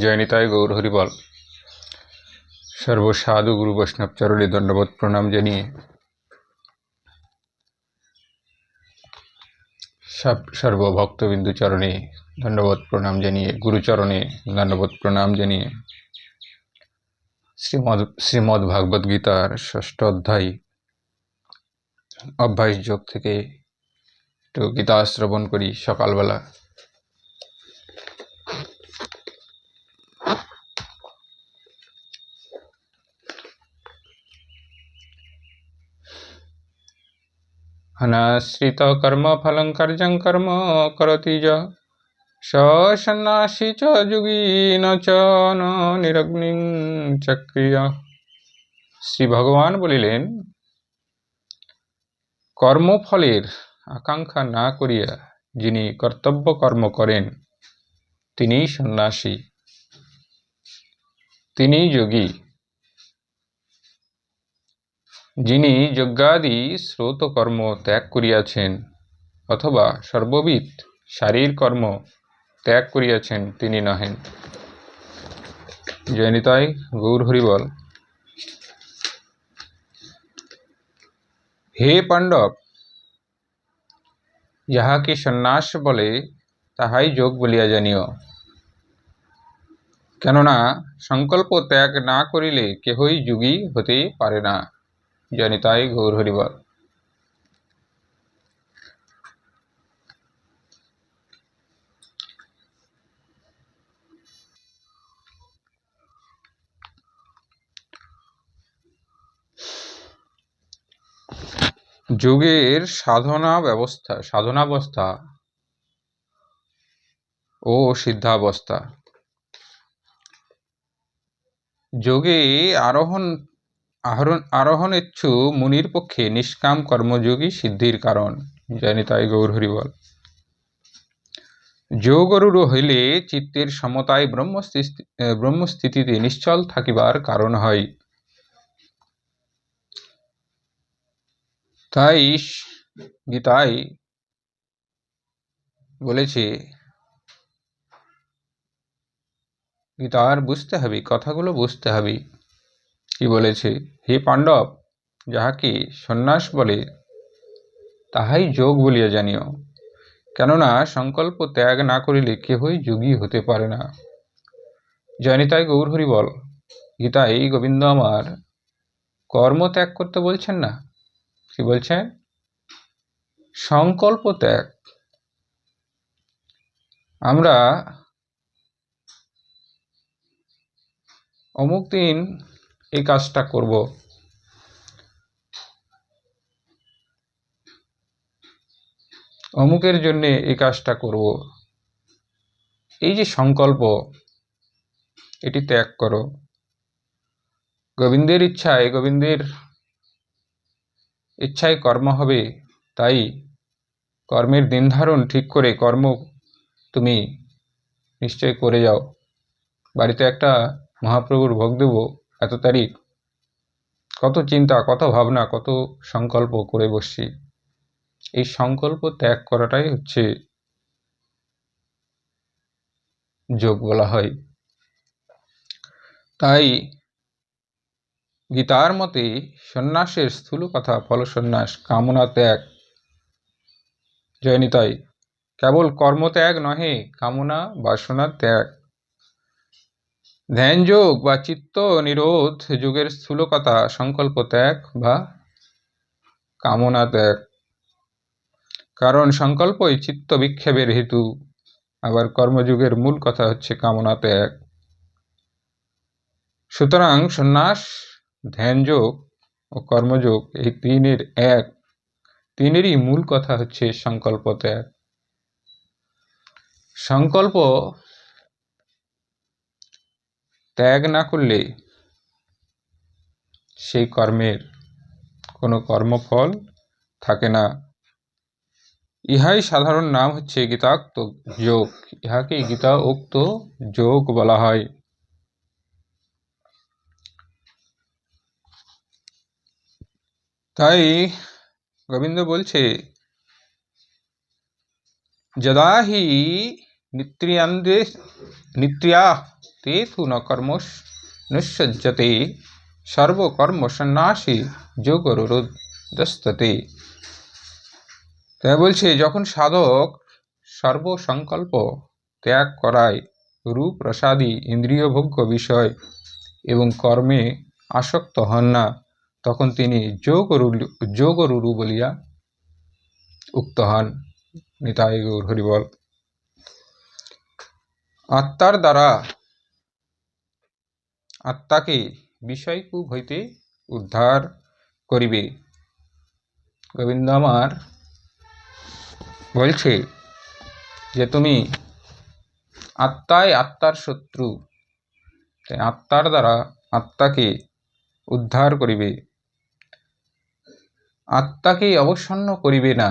জয়নিতাই গৌর হরিবল। সর্বসাধু গুরু বৈষ্ণব চরণে দণ্ডবোধ প্রণাম জানিয়ে সর্বভক্তবিন্দু চরণে দণ্ডবোধ প্রণাম জানিয়ে গুরুচরণে দণ্ডবোধ প্রণাম জানিয়ে শ্রীমদ্ ভাগবত গীতার ষষ্ঠ অধ্যায় অভ্যাস যোগ থেকে একটু গীতা শ্রবণ করি সকালবেলা। অনাশ্রিত কর্ম ফলং কার্যং কর্ম করতি য সন্ন্যাসী চ যোগী ন চ ন নিরগ্নিং চক্রিয়। শ্রী ভগবান বলিলেন, কর্মফলের আকাঙ্ক্ষা না করিয়া যিনি কর্তব্য কর্ম করেন তিনিই সন্ন্যাসী, তিনিই যোগী। যিনি যজ্ঞাদি শ্রৌত কর্ম ত্যাগ করিয়াছেন অথবা সর্ববিধ শারীর কর্ম ত্যাগ করিয়াছেন তিনি নহেন। জয়নিতাই গৌর হরিবল। হে পাণ্ডব, যাহাকে সন্ন্যাস বলে তাহাই যোগ বলিয়া জানিও। কেননা সংকল্প ত্যাগ না করিলে কেহই যোগী হতে পারে না। জয়নিতাই গৌর হরিবল। যোগের সাধনাবস্থা ও সিদ্ধাবস্থা। যোগে আরোহণেচ্ছু মুনির পক্ষে নিষ্কাম কর্মযোগী সিদ্ধির কারণ। জয়নিতাই গৌর হরিবল। যোগরূঢ় হইলে চিত্তের সমতায় ব্রহ্মস্থিতিতে নিশ্চল থাকিবার কারণ হয়। তাই গীতায় বলেছে, গীতার বুঝতে হবে, কথাগুলো বুঝতে হবে। কি বলেছে? হে পাণ্ডব, যাহাকে সন্ন্যাস বলে তাহাই যোগ বলিয়া জানিও। কেননা সংকল্প ত্যাগ না করিলে কেহই যোগী হতে পারে না। জয়নিতাই গৌর হরিবল। গীতায় গোবিন্দ আমার কর্ম ত্যাগ করতে বলছেন না, কি বলছেন? সংকল্প ত্যাগ। আমরা অমুক দিন এই কাজটা করব, অমুকের জন্য এই কাজটা করব, এই যে সংকল্প, এটি ত্যাগ করো। গোবিন্দের ইচ্ছায় কর্ম হবে, তাই কর্মের দিন ধারণ ঠিক করে কর্ম তুমি নিশ্চয় করে যাও। বাড়িতে একটা মহাপ্রভুর ভোগ দেব এত তারিখ, কত চিন্তা, কত ভাবনা, কত সংকল্প করে বসছি। এই সংকল্প ত্যাগ করাটাই হচ্ছে যোগ বলা হয়। তাই গীতার মতে সন্ন্যাসের স্থূল কথা ফল সন্ন্যাস, কামনা ত্যাগ। জয়নিতাই। কেবল কর্মত্যাগ নহে, কামনা বাসনা ত্যাগ। ধ্যান যোগ বা চিত্ত নিরোধ যোগের স্থূল কথা সংকল্প ত্যাগ বা কামনা ত্যাগ। কারণ সংকল্পই চিত্ত বিক্ষেপের হেতু, আবার কর্মযোগের মূল কথা হচ্ছে কামনা ত্যাগ। সুতরাং সন্ন্যাস, ধ্যানযোগ ও কর্মযোগ এই তিনেরই মূল কথা হচ্ছে সংকল্প ত্যাগ। সংকল্প ত্যাগ না করলে সেই কর্মের কোনো কর্মফল থাকে না। ইহাই সাধারণ নাম হচ্ছে গীতাক্ত যোগ। ইহাকে গীতা উক্ত যোগ বলা হয়। তাই গোবিন্দ বলছে, যদা হি নিত্রিয়া তেথু ন কর্মনুসজ্জতে সর্বকর্ম সন্ন্যাসী যোগরুদস্ততে। তাই বলছে, যখন সাধক সর্বসংকল্প ত্যাগ করায়, রূপ রসাদি ইন্দ্রিয়ভোগ্য বিষয় এবং কর্মে আসক্ত হন না, তখন তিনি যোগরুরু বলিয়া উক্ত হন। নিতাই গৌর হরি বল। আত্মার দ্বারা আত্মাকে বিষয়কূপ হইতে উদ্ধার করিবে। গোবিন্দ আমার বলছে যে তুমি আত্মাই আত্মার শত্রু, তাই আত্মার দ্বারা আত্মাকে উদ্ধার করিবে, আত্মাকে অবসন্ন করিবে না,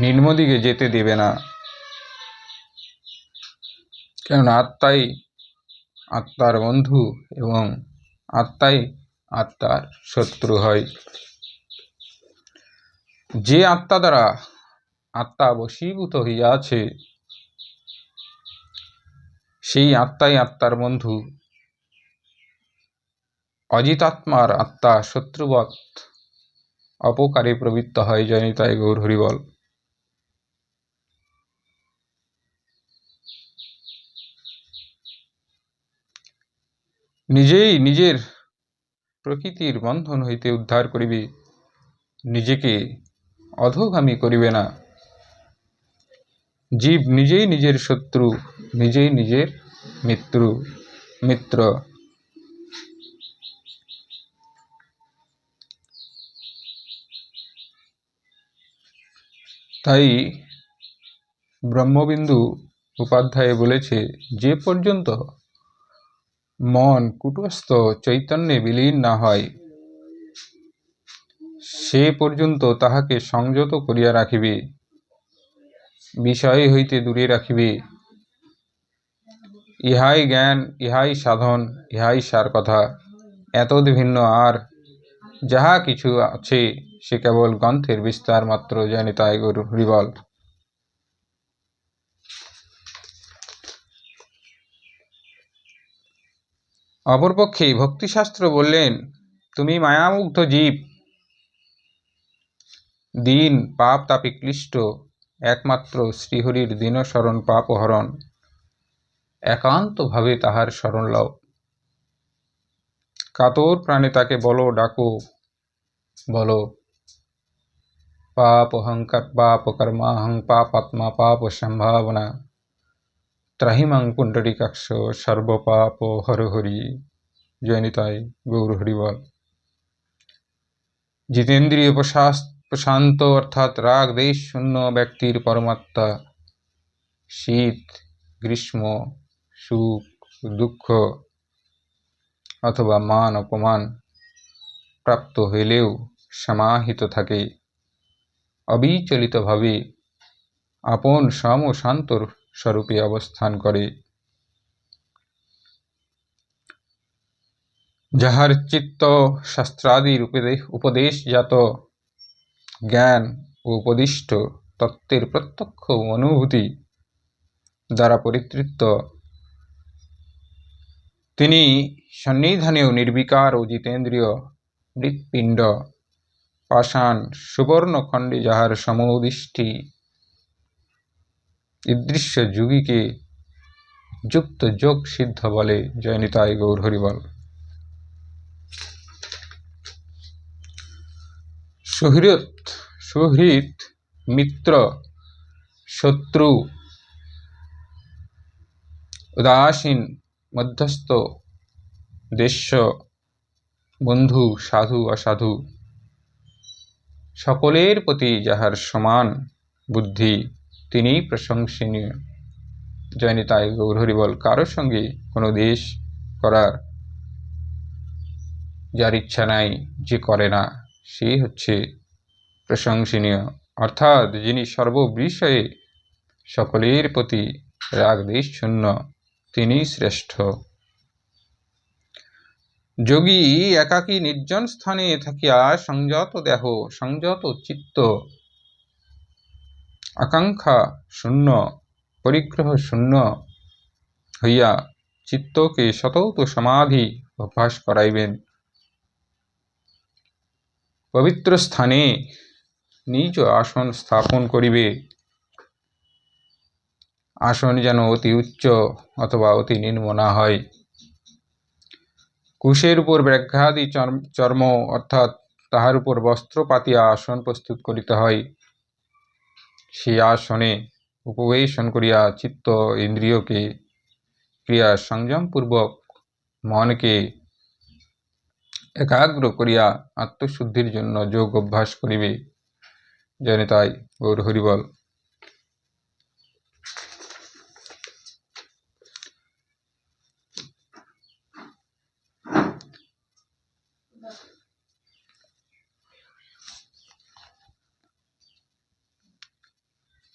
নিম্নদিকে যেতে দেবে না। কেননা আত্মাই আত্মার বন্ধু এবং আত্মাই আত্মার শত্রু হয়। যে আত্মা দ্বারা আত্মা বশীভূত হইয়াছে, সেই আত্মাই আত্মার বন্ধু। অজিতাত্মার আত্মা শত্রুবৎ অপকারে প্রবৃত্ত হয়। জয় নিতাই গৌর হরি বল। নিজেই নিজের প্রকৃতির বন্ধন হইতে উদ্ধার করিবে, নিজেকে অধোগামী করিবে না। জীব নিজেই নিজের শত্রু, নিজেই নিজের মিত্র। তাই ব্রহ্মবিন্দু উপাধ্যায় বলেছে, যে পর্যন্ত মন কূটস্থ চৈতন্যে বিলীন না হয়, সে পর্যন্ত তাহাকে সংযত করিয়া রাখিবে, বিষয় হইতে দূরে রাখিবে। ইহাই জ্ঞান, ইহাই সাধন, ইহাই সার কথা। এতদ ভিন্ন আর যাহা কিছু আছে সে কেবল গ্রন্থের বিস্তার মাত্র। জয় নিতাই গৌর হরি বল। অপরপক্ষে ভক্তিশাস্ত্র বললেন, তুমি মায়ামুগ্ধ জীব, দীন পাপ তাপে ক্লিষ্ট, একমাত্র শ্রীহরির দীনশরণ পাপহরণ, একান্তভাবে তাহার শরণ লও। কাতর প্রাণে তাকে বলো, ডাকো, বলো, পাপ অহংকার পাপ কর্মাহং পাপাত্মা পাপ সম্ভাবনা ত্রাহিমাং পুণ্ডরীকাক্ষ সর্বপাপ হর হরি। জয় নিতাই গৌর হরি বল। জিতেন্দ্রিয় প্রশান্ত অর্থাৎ রাগ দেশ শূন্য ব্যক্তির পরমাত্মা শীত গ্রীষ্ম সুখ দুঃখ অথবা মান অপমান প্রাপ্ত হইলেও সমাহিত থাকে, অবিচলিতভাবে আপন সম শান্ত স্বরূপে অবস্থান করে। যাহার চিত্ত শাস্ত্রাদির উপদেশজাত জ্ঞান ও উপদিষ্ট তত্ত্বের প্রত্যক্ষ অনুভূতি দ্বারা পরিতৃপ্ত, তিনি সন্নিধানেও নির্বিকার ও জিতেন্দ্রিয়, মৃৎপিণ্ড পাষাণ সুবর্ণখণ্ডে যাহার সমদৃষ্টি ঈদৃশ্য যোগীকে যুক্ত যোগ সিদ্ধ বলে। জয় নিতাই গৌর হরি বল। সুহৃদ মিত্র শত্রু উদাসীন মধ্যস্থ দেশ্য বন্ধু সাধু অসাধু সকলের প্রতি যাহার সমান বুদ্ধি, তিনি প্রশংসনীয়। জয় নিতাই গৌর হরি বল। কারোর সঙ্গে কোনো দেশ করার যার ইচ্ছা নাই, যে করে না, সে হচ্ছে প্রশংসনীয়। অর্থাৎ যিনি সর্ববিষয়ে সকলের প্রতি রাগ দেশ শূন্য, তিনি শ্রেষ্ঠ। যোগী একাকী নির্জন স্থানে থাকিয়া সংযত দেহ সংযত চিত্ত আকাঙ্ক্ষা শূন্য, পরিগ্রহ শূন্য হইয়া চিত্তকে সতত সমাধি অভ্যাস করাইবেন। পবিত্র স্থানে নিজ আসন স্থাপন করিবে। আসন যেন অতি উচ্চ অথবা অতি নিম্ন না হয়। কুশের উপর ব্যাঘ্রাদি চর্ম অর্থাৎ তাহার উপর বস্ত্র পাতিয়া আসন প্রস্তুত করিতে হয়। সেই আসনে উপবেশন করিয়া চিত্ত ইন্দ্রিয়কে ক্রিয়া সংযমপূর্বক মনকে একাগ্র করিয়া আত্মশুদ্ধির জন্য যোগ অভ্যাস করিবে। জয় নিতাই গৌর হরিবল।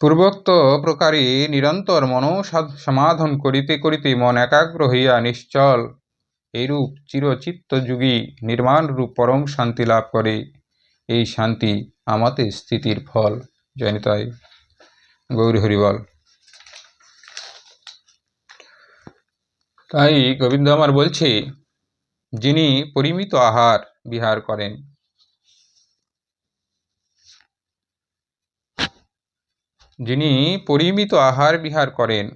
পূর্বোক্ত প্রকারে নিরন্তর মনোসমাধান করিতে করিতে মন একাগ্র হইয়া নিশ্চল এইরূপ চিরচিত্তযুগী নির্মাণরূপ পরম শান্তি লাভ করে। এই শান্তি আমাতে স্থিতির ফল। জয় নিতাই গৌর হরিবল। তাই গোবিন্দ আমার বলছে, যিনি পরিমিত আহার বিহার করেন, যিনি পরিমিত আহার বিহার করেন,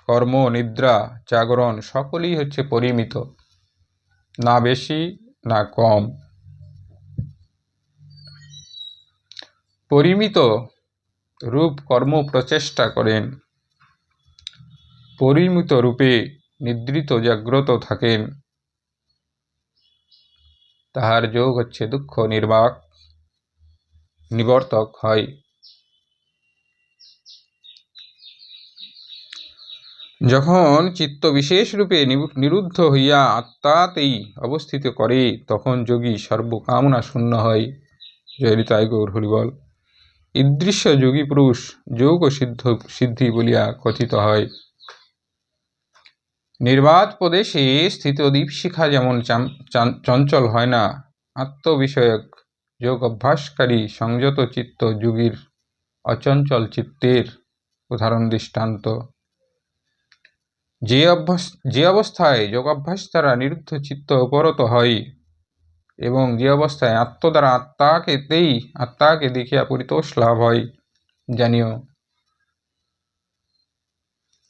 কর্ম নিদ্রা জাগরণ সকলেই হচ্ছে পরিমিত, না বেশি না কম। পরিমিত রূপ কর্ম প্রচেষ্টা করেন, পরিমিত রূপে নিদ্রিত জাগ্রত থাকেন, তাহার যোগ হচ্ছে দুঃখ নিবর্তক হয়। যখন চিত্ত বিশেষ রূপে নিরুদ্ধ হইয়া আত্মাতেই অবস্থিত করে, তখন যোগী সর্বকামনা শূন্য হয়। জয় নিতাই গৌর হরিবল। ঈদৃশ্য যোগী পুরুষ যোগ সিদ্ধি বলিয়া কথিত হয়। নির্বাত প্রদেশে স্থিত দীপশিখা যেমন চঞ্চল হয় না, আত্মবিষয়ক যোগ অভ্যাসকারী সংযত চিত্ত যোগীর অচঞ্চল চিত্তের উদাহরণ দৃষ্টান্ত। যে অবস্থায় যোগাভ্যাস দ্বারা নিরুদ্ধ চিত্ত উপরত হয় এবং যে অবস্থায় আত্ম দ্বারা আত্মাকে দেখিয়া পরিতোষ লাভ হয়, জানিও।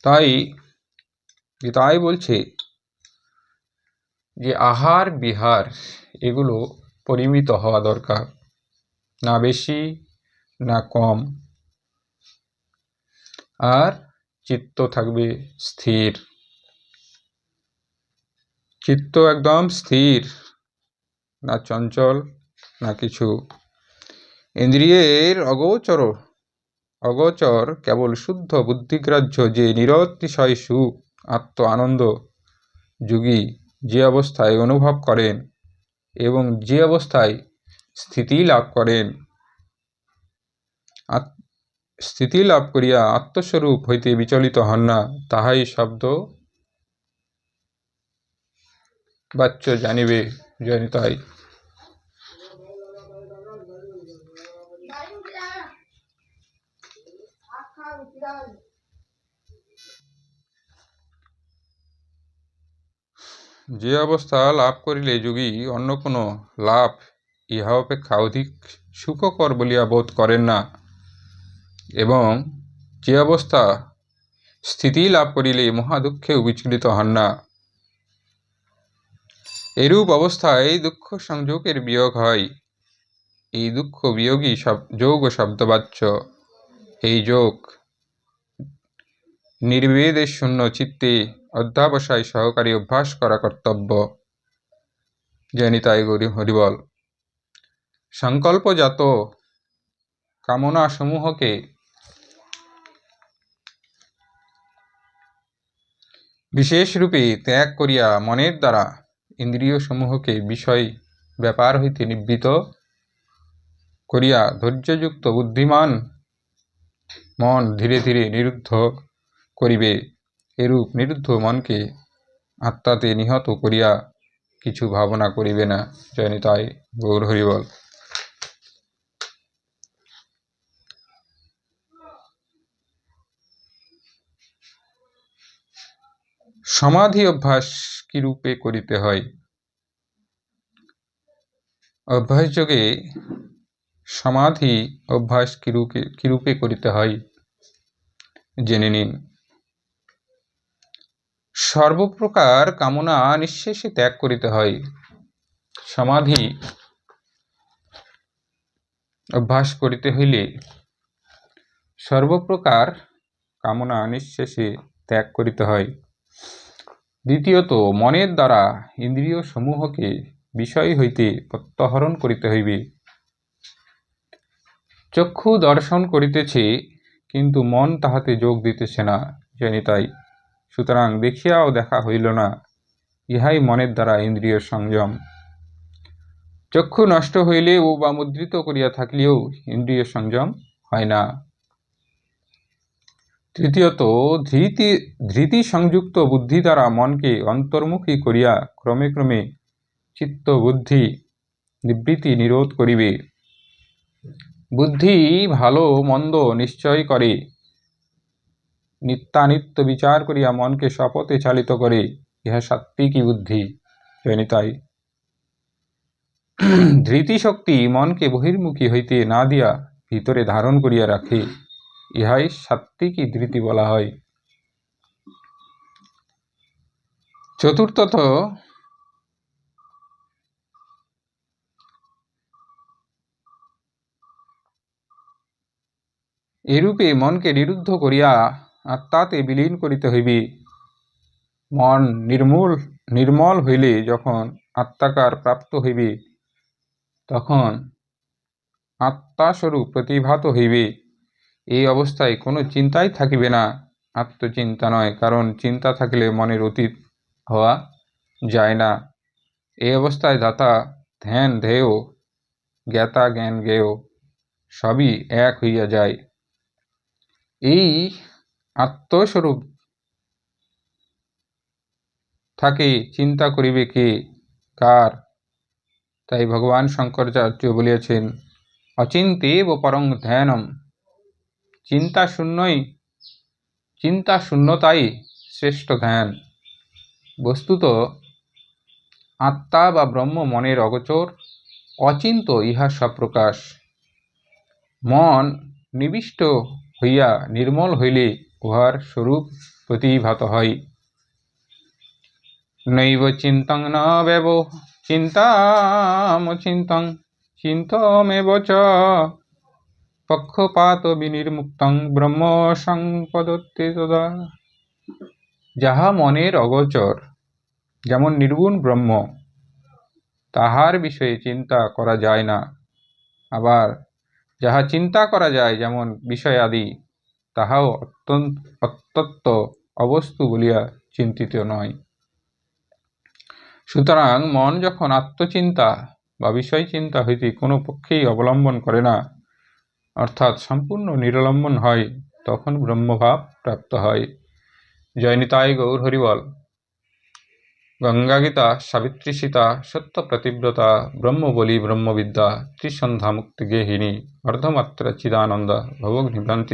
তাই গীতায় বলছে যে আহার বিহার এগুলো পরিমিত হওয়া দরকার, না বেশি না কম, আর চিত্ত থাকবে স্থির। চিত্ত একদম স্থির, না চঞ্চল না কিছু। ইন্দ্রিয়ের অগোচর কেবল শুদ্ধ বুদ্ধিগ্রাহ্য যে নিরতিশয় সুখ আত্ম আনন্দ যোগী যে অবস্থায় অনুভব করেন এবং যে অবস্থায় স্থিতি লাভ করেন, স্থিতি লাভ করিয়া আত্মস্বরূপ হইতে বিচলিত হন না, তাহাই শব্দ বাচ্য জানিবে। জয় নিতাই। যে অবস্থা লাভ করিলে যোগী অন্য কোনো লাভ ইহা অপেক্ষা অধিক সুখকর বলিয়া বোধ করেন না, এবং যে অবস্থা স্থিতি লাভ করিলে মহা দুঃখেও বিচলিত হন না, এরূপ অবস্থায় দুঃখ সংযোগের বিয়োগ হয়। এই দুঃখ বিয়োগী যোগ শব্দবাচ্য। এই যোগ নির্বেদে শূন্য চিত্তে অধ্যাবসায় সহকারী অভ্যাস করা কর্তব্য। জয় নিতাই গৌর হরিবল। সংকল্পজাত কামনা সমূহকে বিশেষ রূপে ত্যাগ করিয়া মনের দ্বারা ইন্দ্রিয় সমূহকে বিষয় ব্যাপার হইতে নিবৃত করিয়া ধৈর্যযুক্ত বুদ্ধিমান মন ধীরে ধীরে নিরুদ্ধ করিবে। এরূপ নিরুদ্ধ মনকে আত্মাতে নিহত করিয়া কিছু ভাবনা করিবে না। জয় নিতাই গৌর হরিবল। সমাধি অভ্যাস কি রূপে করিতে হয়? অভ্যাস যোগে সমাধি অভ্যাস কি রূপে করিতে হয় জেনে নিন। সর্বপ্রকার কামনা নিঃশেষে ত্যাগ করিতে হয়। সমাধি অভ্যাস করিতে হইলে সর্বপ্রকার কামনা নিঃশেষে ত্যাগ করিতে হয়। দ্বিতীয়ত, মনের দ্বারা ইন্দ্রিয় সমূহকে বিষয় হইতে প্রত্যাহরণ করিতে হইবে। চক্ষু দর্শন করিতেছে, কিন্তু মন তাহাতে যোগ দিতেছে না, জানিতাই। সুতরাং দেখিয়াও দেখা হইল না, ইহাই মনের দ্বারা ইন্দ্রিয় সংযম। চক্ষু নষ্ট হইলে ও বা মুদ্রিত করিয়া থাকলেও ইন্দ্রিয় সংযম হয় না। তৃতীয়ত, ধৃতি সংযুক্ত বুদ্ধি দ্বারা মনকে অন্তর্মুখী করিয়া ক্রমে ক্রমে চিত্ত বুদ্ধি নিবৃত্তি নিরোধ করিবে। বুদ্ধি ভালো মন্দ নিশ্চয় করে, নিত্যানিত্য বিচার করিয়া মনকে শপথে চালিত করে, ইহা সাত্ত্বিকী বুদ্ধি, জানিতাই। ধৃতি শক্তি মনকে বহির্মুখী হইতে না দিয়া ভিতরে ধারণ করিয়া রাখে, ইহাই সাত্ত্বিকী ধৃতি বলা হয়। চতুর্থত, এরূপে মনকে নিরুদ্ধ করিয়া আত্মাতে বিলীন করিতে হইবে। মন নির্মল হইলে যখন আত্মাকার প্রাপ্ত হইবে, তখন আত্মাস্বরূপ প্রতিভাত হইবে। এই অবস্থায় কোনো চিন্তাই থাকিবে না, আত্মচিন্তা নয়, কারণ চিন্তা থাকিলে মনের অতীত হওয়া যায় না। এই অবস্থায় ধাতা ধ্যান ধ্যেয়, জ্ঞাতা জ্ঞান জ্ঞেয় সবই এক হইয়া যায়। এই আত্মস্বরূপ থাকে চিন্তা করিবে কে, কার? তাই ভগবান শঙ্করাচার্য বলিয়াছেন, অচিন্তেব পরং ধ্যানম। চিন্তা শূন্যতাই শ্রেষ্ঠ ধ্যান। বস্তুত আত্মা বা ব্রহ্ম মনের অগোচর, অচিন্ত ইহা সপ্রকাশ। মন নিবিষ্ট হইয়া নির্মল হইলে উহার স্বরূপ প্রতিভাত হয়। নৈব চিন্তং ন ব্যব চিন্তামচিন্তং চিন্তমেব চ পক্ষপাত বিনির্মুক্তং ব্রহ্ম সংপদতে তদা। যাহা মনের অগোচর, যেমন নির্গুণ ব্রহ্ম, তাহার বিষয়ে চিন্তা করা যায় না। আবার যাহা চিন্তা করা যায়, যেমন বিষয় আদি, তাহাও অত্যন্ত অবস্তু বলিয়া চিন্তিত নয়। সুতরাং মন যখন আত্মচিন্তা বা বিষয় চিন্তা হইতে কোনো পক্ষেই অবলম্বন করে না, অর্থাৎ সম্পূর্ণ নিরলম্বন হয়, তখন ব্রহ্মভাব প্রাপ্ত হয়। জয় নিতাই গৌর হরিবল। গঙ্গা গীতা, সাবিত্রী সীতা, সত্য প্রতিব্রতা, ব্রহ্মবলী ব্রহ্মবিদ্যা, ত্রিসন্ধ্যা মুক্তি গেহিনী, অর্ধমাত্রা চিদানন্দ, ভবঘ্নিভ্রান্তি